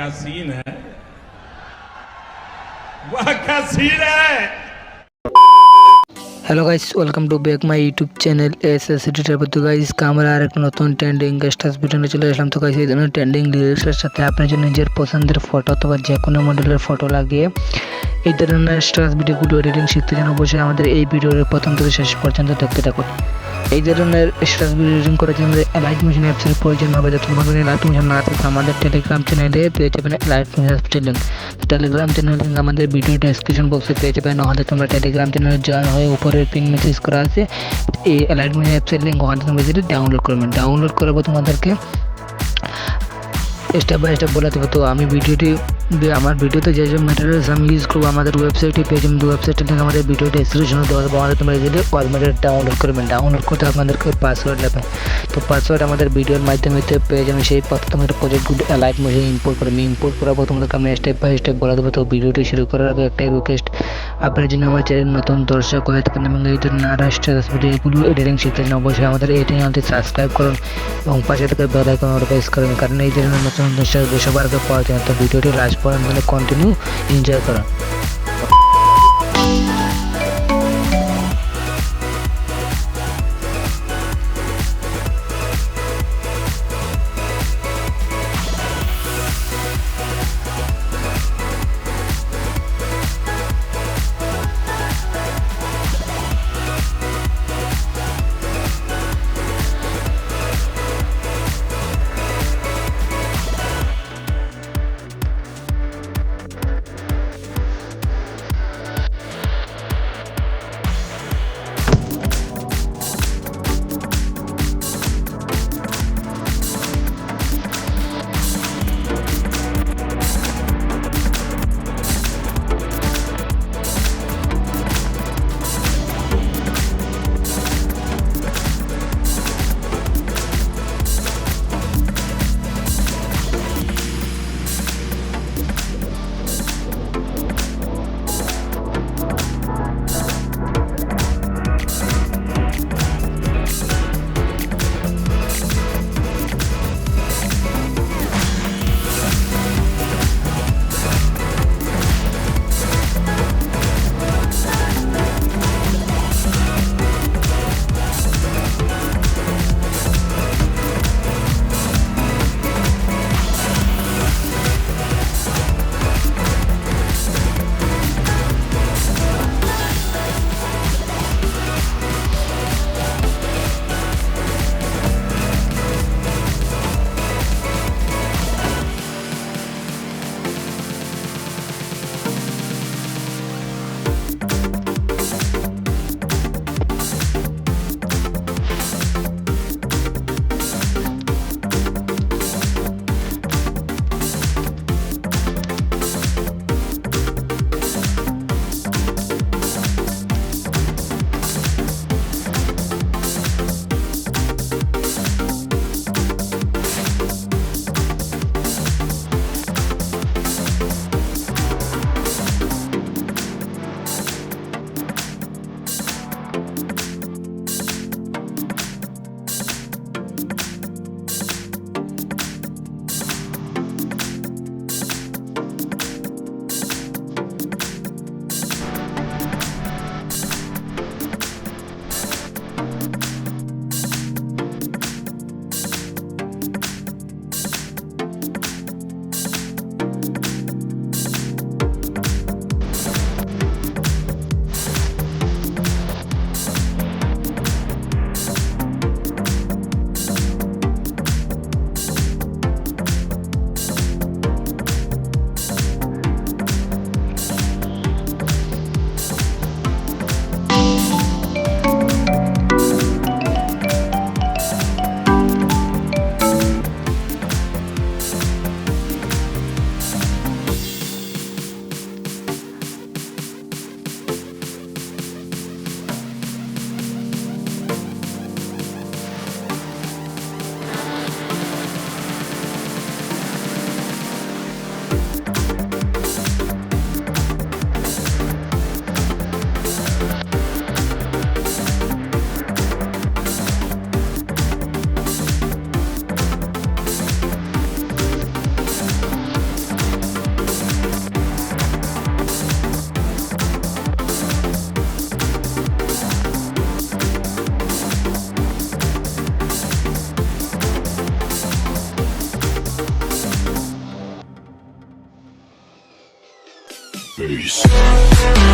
क्या सीन है, वाह क्या सीन है। Hello guys, welcome to back my YouTube channel SS editor. তো গাইস আমরা আর একটা নতুন ট্রেন্ডিং গেস্টাস ভিডিও নিয়ে চলে আসলাম। তো গাইস এই ধরনের ট্রেন্ডিং লিরিক্সের সাথে আপনার জন্য নিজের পছন্দের ফটো অথবা যে কোনো মডেলের ফটো লাগিয়ে এই ধরনের স্টাস ভিডিওগুলো এডিটিং শিখতে চান, অবশ্যই আমাদের এই ভিডিওর প্রথম থেকে শেষ পর্যন্ত দেখতে থাকুন। এই ধরনের স্টাস ভিডিও এডিটিং করার জন্য এলাইট মোশন অ্যাপসের প্রয়োজন হবে। যাতে তোমাদের এলাইট মোশন না থাকে আমাদের টেলিগ্রাম চ্যানেলে পেয়ে যাবেন এলাইট মোশন অ্যাপসের লিঙ্ক। টেলিগ্রাম চ্যানেল লিঙ্ক আমাদের ভিডিও ডেসক্রিপশন বক্সে পেয়ে যাবেন। নাহলে তোমরা টেলিগ্রাম চ্যানেলে জয়েন হয়ে উপরের পিন মেসেজ করা আছে এই এলাইট মোশন অ্যাপসের লিঙ্ক, ওখান থেকে তোমরা যদি ডাউনলোড করবেন। ডাউনলোড করবো তোমাদেরকে স্টেপ বাই স্টেপ বলে দেবো। তো আমি আমার ভিডিওতে যে যে ম্যাটেরিয়ালস আমি ইউজ করবো আমাদের ওয়েবসাইটে পেয়ে যাবেন। ওয়েবসাইটের লিঙ্ক আমাদের ভিডিও ডেসক্রিপশনে দেওয়া হবে। আমাদের তোমরা যদি ওয়াল ম্যাটেরিয়াল ডাউনলোড করবেন, ডাউনলোড করতে আপনাদেরকে পাসওয়ার্ড লাগবে। তো পাসওয়ার্ড আমাদের ভিডিওর মাধ্যমে পেয়ে যাবেন। সেই পথে তোমাদের প্রজেক্টগুলো এলাইট মোশন ইম্পোর্ট করে ইম্পোর্ট করার পর তোমাদেরকে আমি স্টেপ বাই স্টেপ বলে দেবো। তো ভিডিওটি শুরু করার আগে একটাই রিকোয়েস্ট, আপনার জন্য আমার চ্যানেল নতুন দর্শক হয়ে থাকেন এবং এই ধরনের আরাস্টাস ভিডিওগুলো এডিটিং শিখতে চান, অবশ্যই আমাদের এই চ্যানেলটি সাবস্ক্রাইব করুন এবং পাশে থেকে বেল আইকন প্রেস করুন, কারণ এই ধরনের নতুন দর্শক সবার আগে পাওয়ার জন্য। তো ভিডিওটি লাস্ট পর্যন্ত কন্টিনিউ এনজয় করুন। Peace.